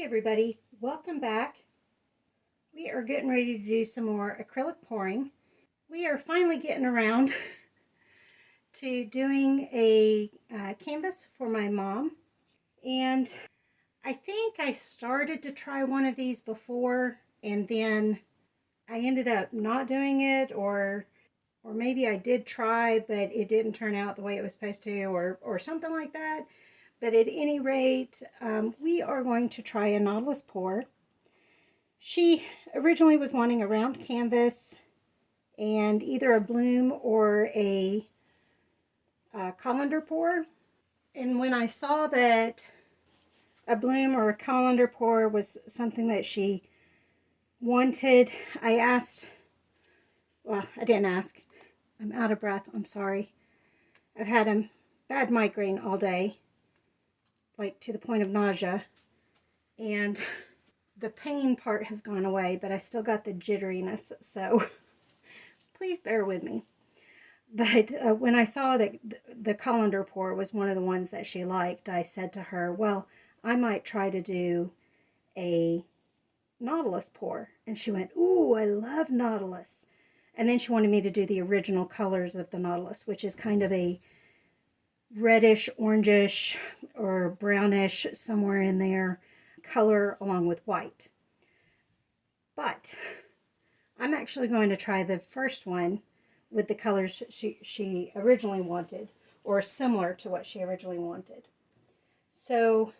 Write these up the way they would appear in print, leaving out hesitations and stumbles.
Everybody, welcome back. We are getting ready to do some more acrylic pouring. We are finally getting around to doing a canvas for my mom, and I think I started to try one of these before and then I ended up not doing it, or maybe I did try but it didn't turn out the way it was supposed to, or something like that. But at any rate, we are going to try a Nautilus pour. She originally was wanting a round canvas and either a bloom or a colander pour. And when I saw that a bloom or a colander pour was something that she wanted, I asked, well, I didn't ask. I'm out of breath. I'm sorry. I've had a bad migraine all day, like to the point of nausea. And the pain part has gone away, but I still got the jitteriness, so please bear with me. But when I saw that the colander pour was one of the ones that she liked, I said to her, well, I might try to do a Nautilus pour. And she went, ooh, I love Nautilus. And then she wanted me to do the original colors of the Nautilus, which is kind of a reddish, orangish, or brownish, somewhere in there, color along with white. But I'm actually going to try the first one with the colors she originally wanted, or similar to what she originally wanted. So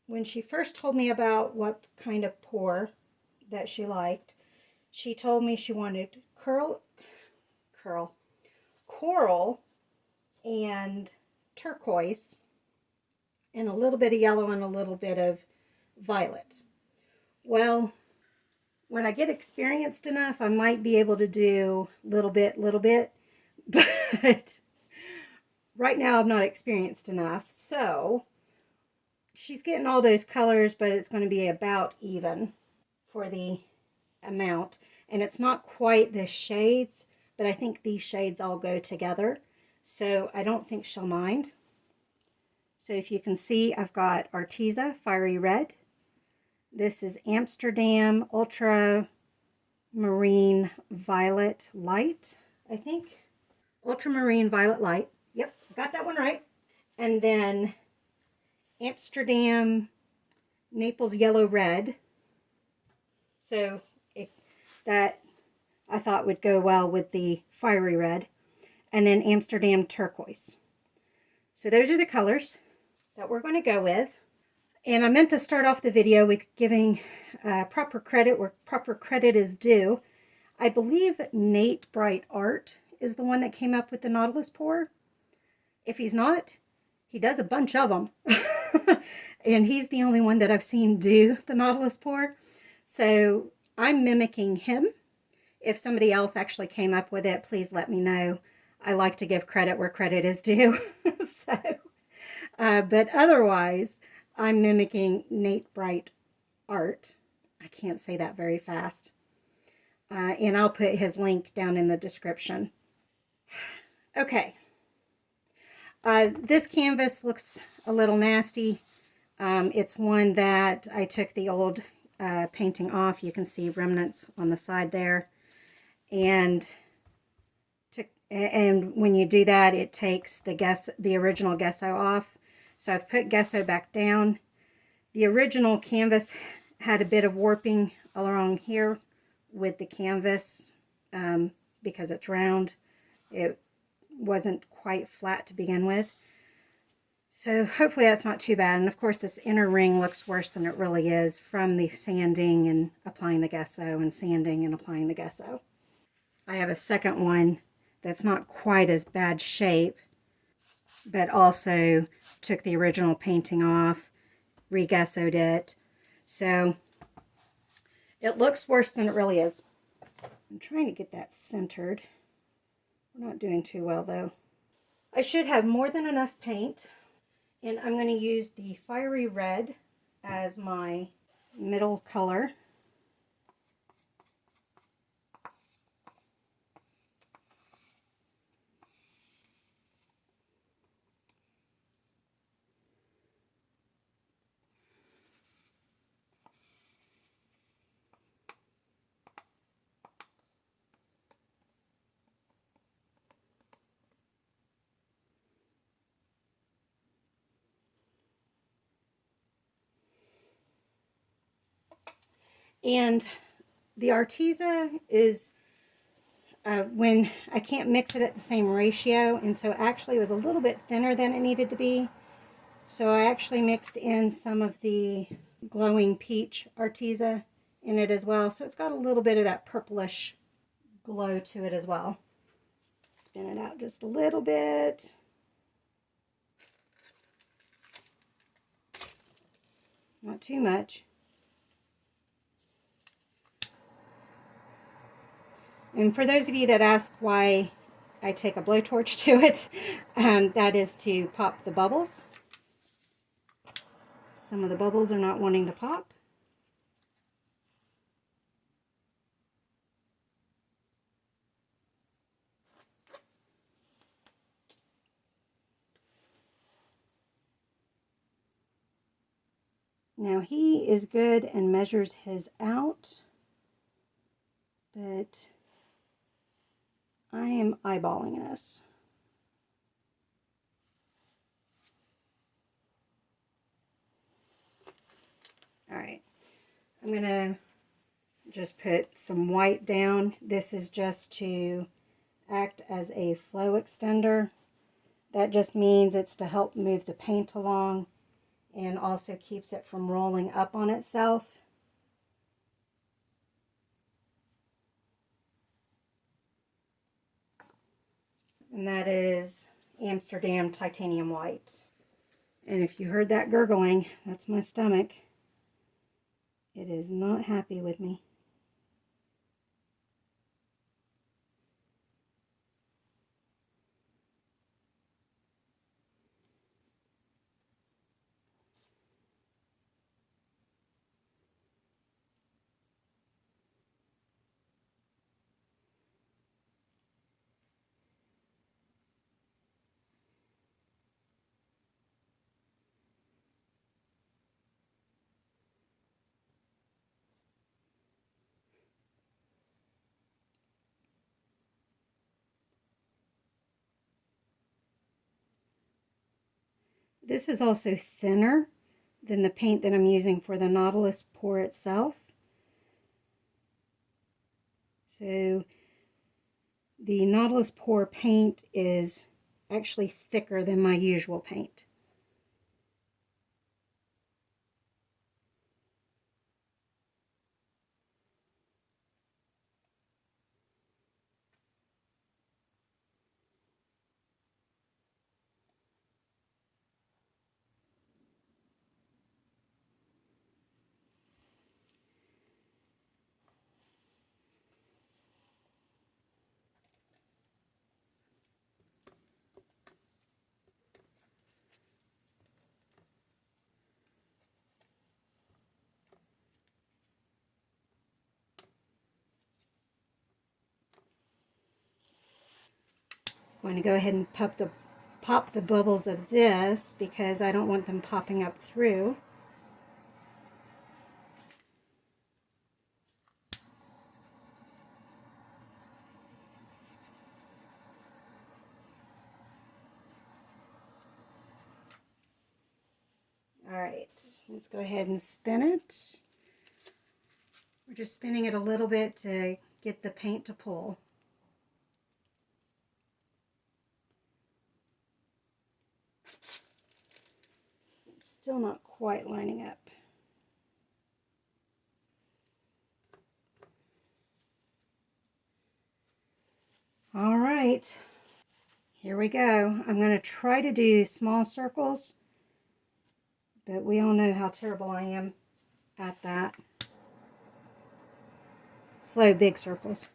when she first told me about what kind of pour that she liked, she told me she wanted coral and turquoise, and a little bit of yellow and a little bit of violet. Well, when I get experienced enough, I might be able to do little bit, but right now I'm not experienced enough. So she's getting all those colors, but it's going to be about even for the amount. And it's not quite the shades, but I think these shades all go together. So I don't think she'll mind. So if you can see, I've got Arteza Fiery Red. This is Amsterdam Ultramarine Violet Light, I think. Ultramarine Violet Light. Yep, got that one right. And then Amsterdam Naples Yellow Red. So that I thought would go well with the Fiery Red. And then Amsterdam Turquoise. So those are the colors that we're going to go with. And I meant to start off the video with giving proper credit where proper credit is due. I believe Nate Bright Art is the one that came up with the Nautilus pour. If he's not, he does a bunch of them. And he's the only one that I've seen do the Nautilus pour. So I'm mimicking him. If somebody else actually came up with it, please let me know. I like to give credit where credit is due. But otherwise, I'm mimicking Nate Bright Art. I can't say that very fast. And I'll put his link down in the description. Okay. This canvas looks a little nasty. It's one that I took the old painting off. You can see remnants on the side there. And when you do that, it takes the original gesso off. So I've put gesso back down. The original canvas had a bit of warping along here with the canvas because it's round. It wasn't quite flat to begin with. So hopefully that's not too bad. And of course this inner ring looks worse than it really is from the sanding and applying the gesso and sanding and applying the gesso. I have a second one that's not quite as bad shape, but also took the original painting off, re-gessoed it. So it looks worse than it really is. I'm trying to get that centered. We're not doing too well though. I should have more than enough paint, and I'm going to use the Fiery Red as my middle color. And the Arteza is when I can't mix it at the same ratio, and so actually it was a little bit thinner than it needed to be. So I actually mixed in some of the glowing peach Arteza in it as well. So it's got a little bit of that purplish glow to it as well. Spin it out just a little bit. Not too much. And for those of you that ask why I take a blowtorch to it, that is to pop the bubbles. Some of the bubbles are not wanting to pop. Now he is good and measures his out, but I am eyeballing this. All right, I'm gonna just put some white down. This is just to act as a flow extender. That just means it's to help move the paint along and also keeps it from rolling up on itself. And that is Amsterdam Titanium White. And if you heard that gurgling, that's my stomach. It is not happy with me. This is also thinner than the paint that I'm using for the Nautilus pour itself. So the Nautilus pour paint is actually thicker than my usual paint. I'm going to go ahead and pop the bubbles of this because I don't want them popping up through. All right, let's go ahead and spin it. We're just spinning it a little bit to get the paint to pull. It's still not quite lining up. All right, here we go. I'm going to try to do small circles, but we all know how terrible I am at that. Slow, big circles.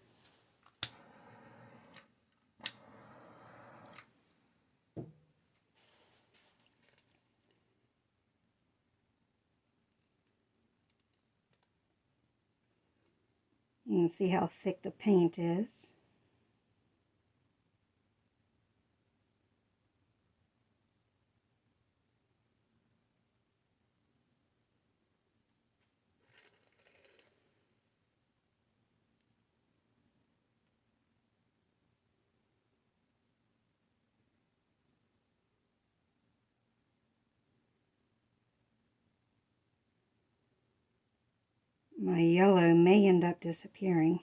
You can see how thick the paint is. my yellow may end up disappearing.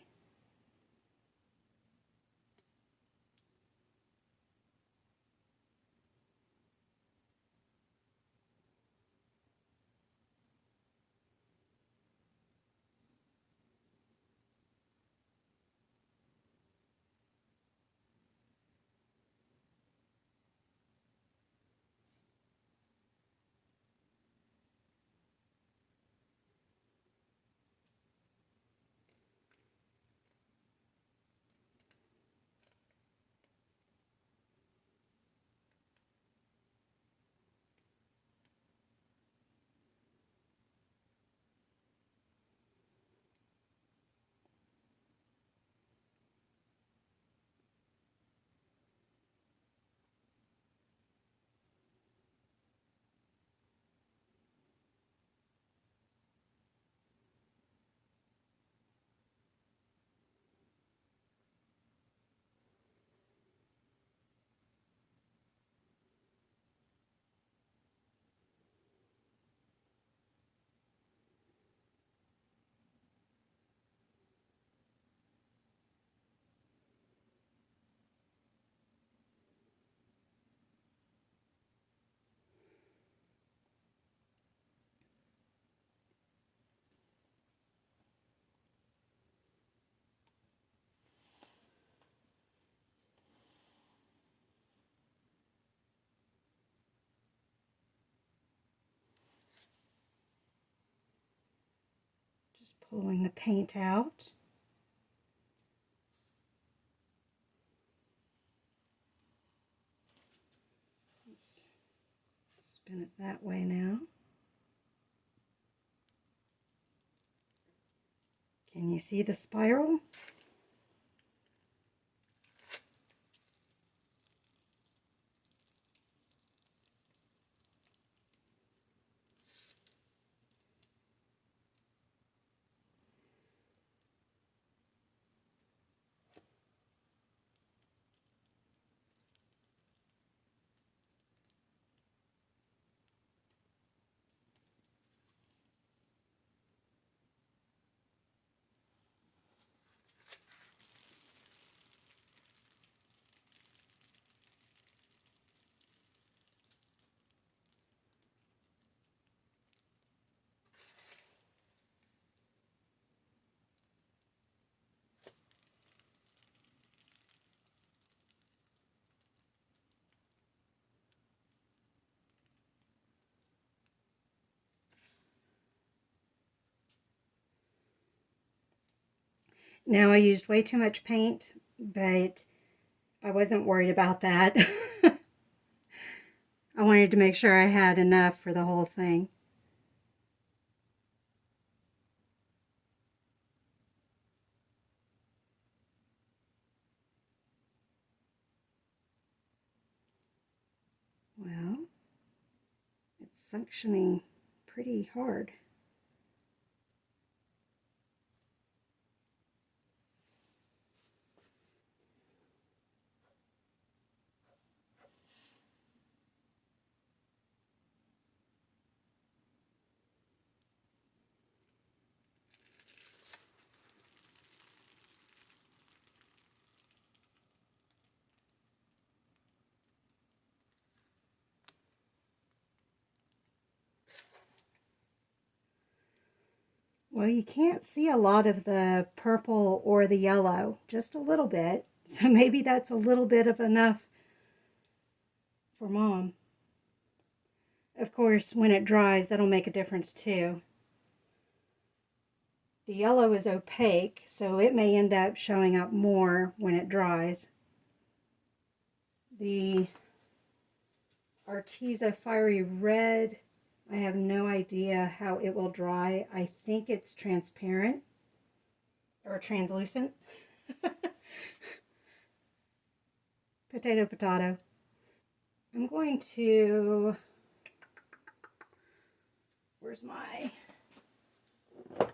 Just pulling the paint out. Let's spin it that way now. Can you see the spiral? Now I used way too much paint, but I wasn't worried about that. I wanted to make sure I had enough for the whole thing. Well, it's suctioning pretty hard. Well, you can't see a lot of the purple or the yellow, just a little bit. So maybe that's a little bit of enough for Mom. Of course, when it dries, that'll make a difference too. The yellow is opaque, so it may end up showing up more when it dries. The Arteza Fiery Red, I have no idea how it will dry. I think it's transparent or translucent. Potato, potato. I'm going to, where's my, I'm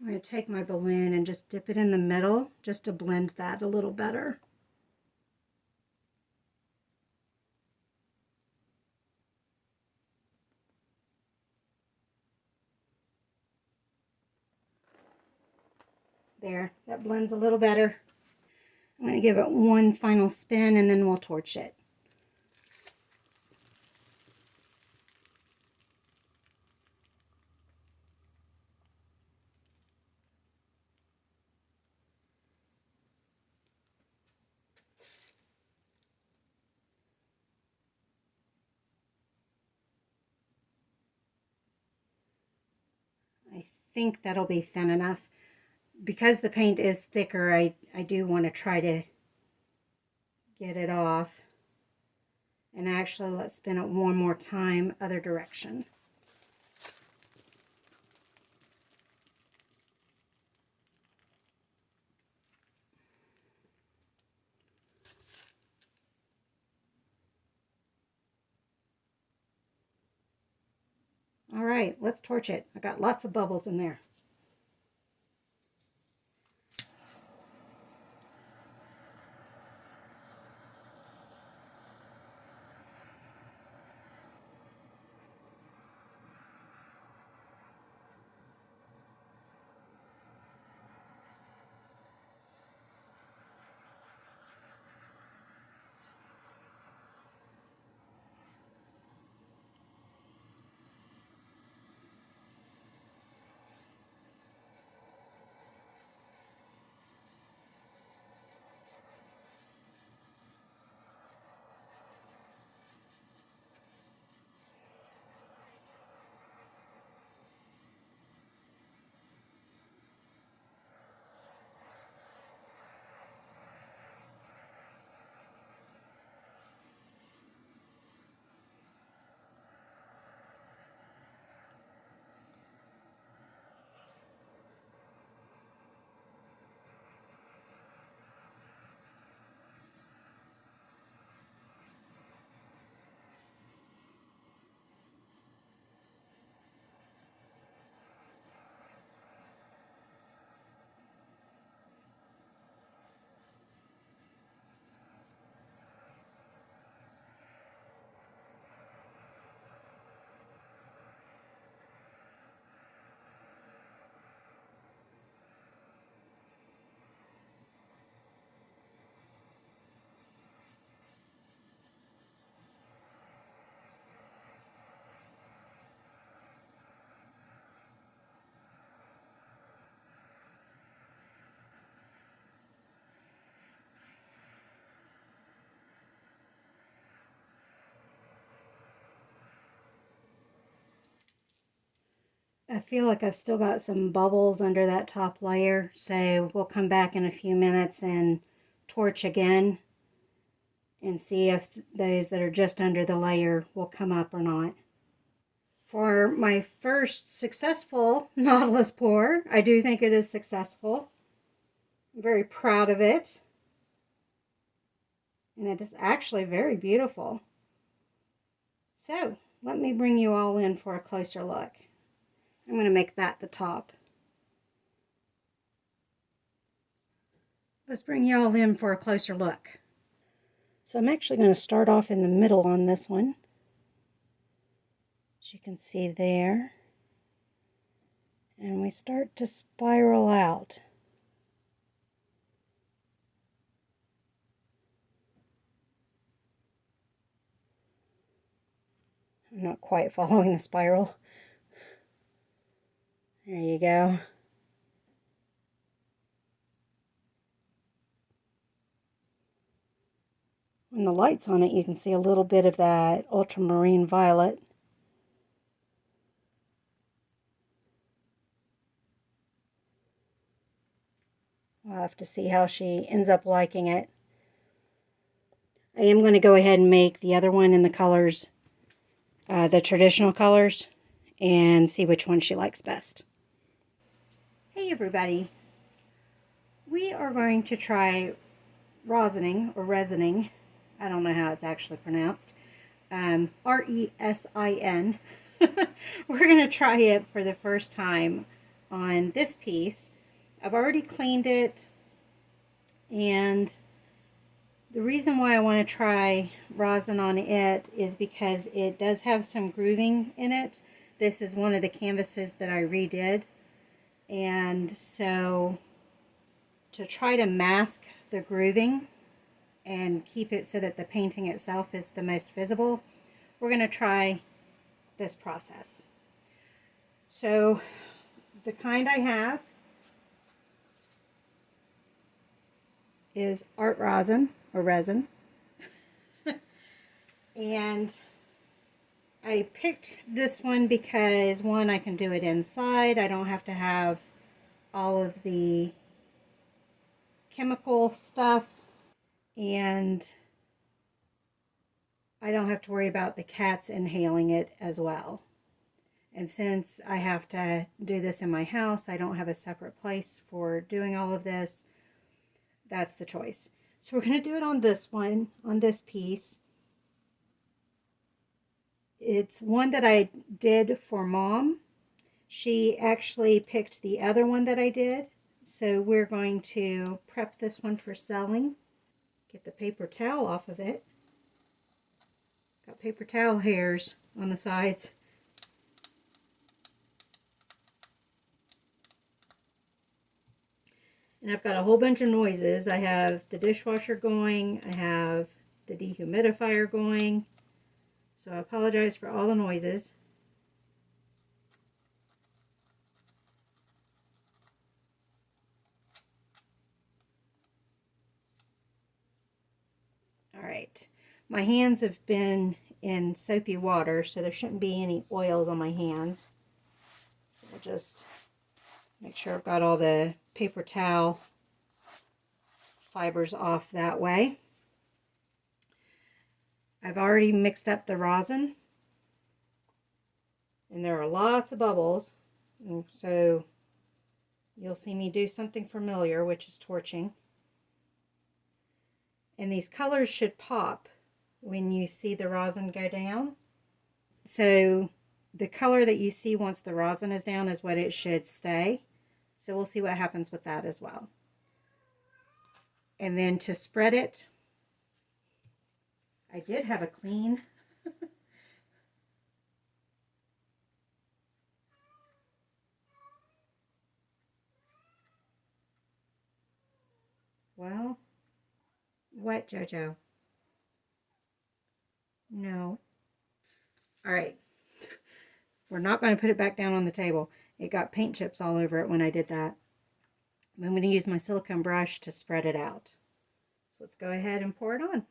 going to take my balloon and just dip it in the middle just to blend that a little better. There, that blends a little better. I'm going to give it one final spin and then we'll torch it. I think that'll be thin enough. Because the paint is thicker, I do want to try to get it off. And actually, let's spin it one more time, other direction. All right, let's torch it. I got lots of bubbles in there. I feel like I've still got some bubbles under that top layer, so we'll come back in a few minutes and torch again and see if those that are just under the layer will come up or not. For my first successful Nautilus pour, I do think it is successful. I'm very proud of it. And it is actually very beautiful. So, let me bring you all in for a closer look. I'm going to make that the top. Let's bring you all in for a closer look. So I'm actually going to start off in the middle on this one. As you can see there. And we start to spiral out. I'm not quite following the spiral. There you go. When the light's on it, you can see a little bit of that ultramarine violet. We'll have to see how she ends up liking it. I am going to go ahead and make the other one in the colors, the traditional colors, and see which one she likes best. Hey everybody! We are going to try rosining, or resining. I don't know how it's actually pronounced. R-E-S-I-N. We're going to try it for the first time on this piece. I've already cleaned it, and the reason why I want to try rosin on it is because it does have some grooving in it. This is one of the canvases that I redid, and so to try to mask the grooving and keep it so that the painting itself is the most visible, we're going to try this process. So the kind I have is art rosin or resin. And I picked this one because, one, I can do it inside. I don't have to have all of the chemical stuff, and I don't have to worry about the cats inhaling it as well. And since I have to do this in my house, I don't have a separate place for doing all of this. That's the choice. So we're going to do it on this one, on this piece. It's one that I did for Mom. She actually picked the other one that I did. So we're going to prep this one for selling. Get the paper towel off of it. Got paper towel hairs on the sides. And I've got a whole bunch of noises. I have the dishwasher going. I have the dehumidifier going. So I apologize for all the noises. All right. My hands have been in soapy water, so there shouldn't be any oils on my hands. So I'll just make sure I've got all the paper towel fibers off that way. I've already mixed up the rosin, and there are lots of bubbles, and so you'll see me do something familiar, which is torching. And these colors should pop when you see the rosin go down. So the color that you see once the rosin is down is what it should stay. So we'll see what happens with that as well. And then to spread it, I did have a clean. Well, what, JoJo? No. All right. We're not going to put it back down on the table. It got paint chips all over it when I did that. I'm going to use my silicone brush to spread it out. So let's go ahead and pour it on.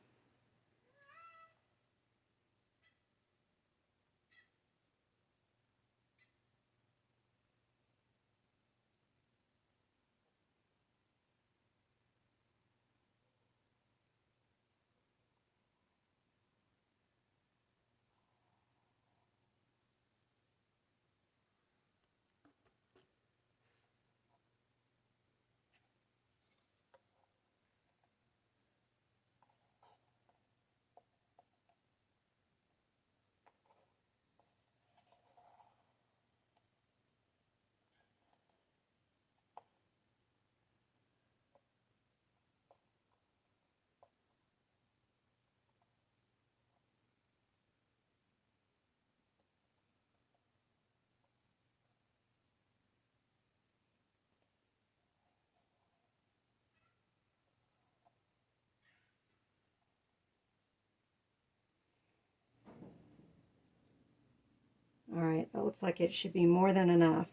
All right, that looks like it should be more than enough.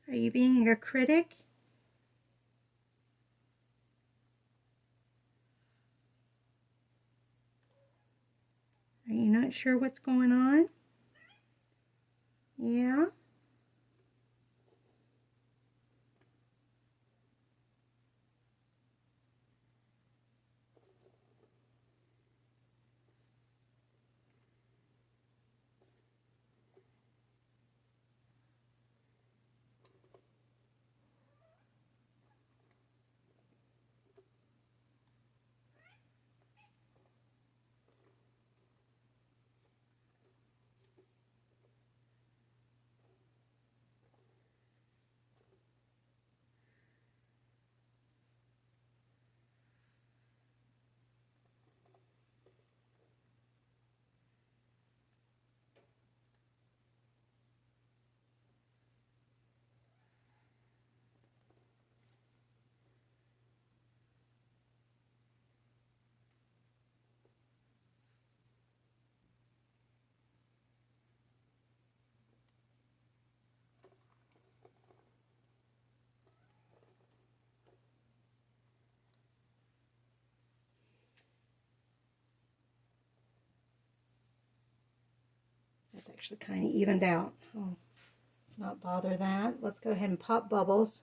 Are you being a critic? Are you not sure what's going on? Yeah? That's actually kind of evened out. I'll not bother that. Let's go ahead and pop bubbles.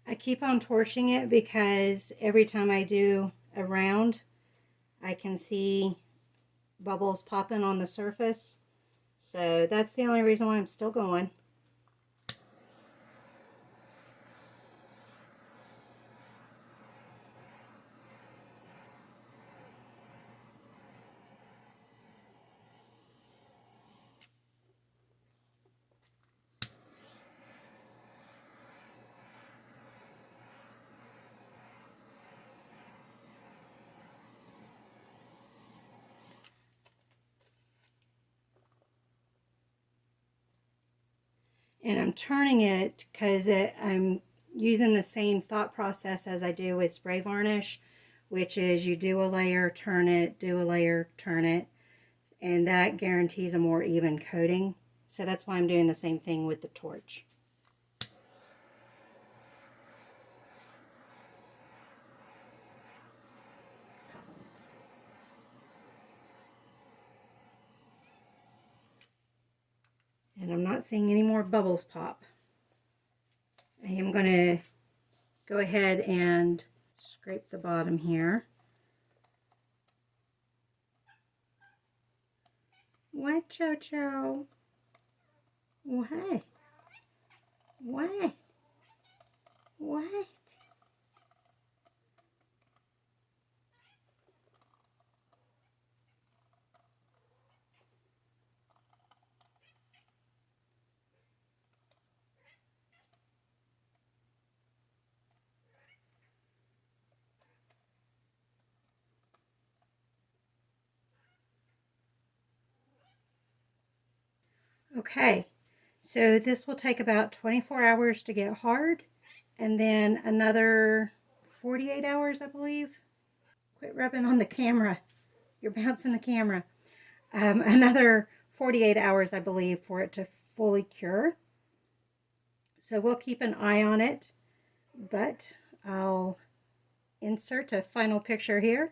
I keep on torching it because every time I do a round, I can see bubbles popping on the surface. So that's the only reason why I'm still going. And I'm turning it because I'm using the same thought process as I do with spray varnish, which is you do a layer, turn it, do a layer, turn it, and that guarantees a more even coating. So that's why I'm doing the same thing with the torch. And I'm not seeing any more bubbles pop. I am going to go ahead and scrape the bottom here. What, Cho-Cho? What? What? What? Okay, so this will take about 24 hours to get hard, and then another 48 hours, I believe. Quit rubbing on the camera. You're bouncing the camera. Another 48 hours, I believe, for it to fully cure. So we'll keep an eye on it, but I'll insert a final picture here.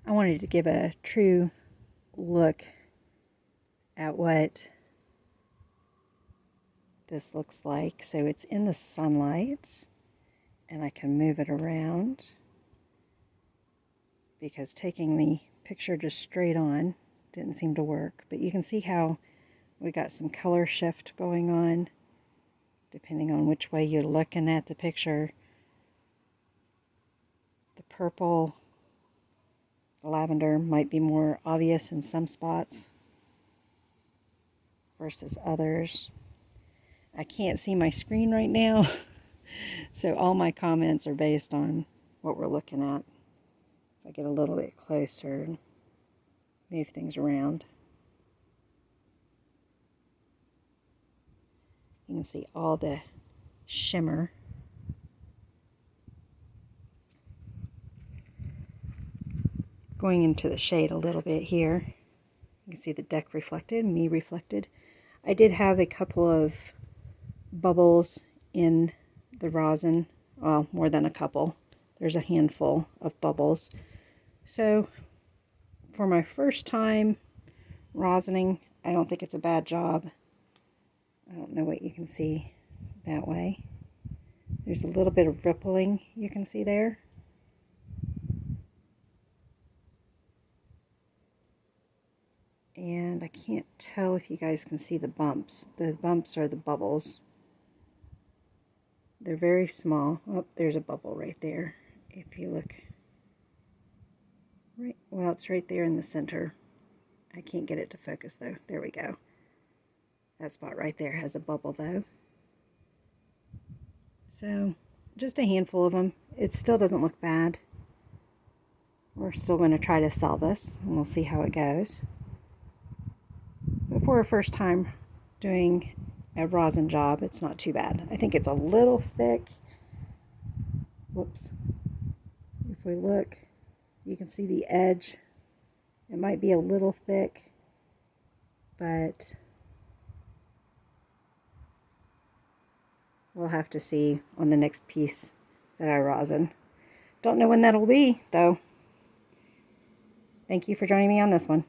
I wanted to give a true look at what this looks like. So it's in the sunlight, and I can move it around because taking the picture just straight on didn't seem to work. But you can see how we got some color shift going on depending on which way you're looking at the picture. The purple, the lavender might be more obvious in some spots versus others. I can't see my screen right now, so all my comments are based on what we're looking at. If I get a little bit closer and move things around, you can see all the shimmer. Going into the shade a little bit here, you can see the deck reflected, me reflected. I did have a couple of bubbles in the rosin, well, more than a couple. There's a handful of bubbles. So for my first time rosining, I don't think it's a bad job. I don't know what you can see that way. There's a little bit of rippling you can see there. And I can't tell if you guys can see the bumps. The bumps are the bubbles. They're very small. Oh, there's a bubble right there. If you look, right, well, it's right there in the center. I can't get it to focus though. There we go. That spot right there has a bubble though. So just a handful of them. It still doesn't look bad. We're still going to try to sell this and we'll see how it goes. But for a first time doing a rosin job, it's not too bad. I think it's a little thick. Whoops. If we look, you can see the edge. It might be a little thick, but we'll have to see on the next piece that I rosin. Don't know when that'll be, though. Thank you for joining me on this one.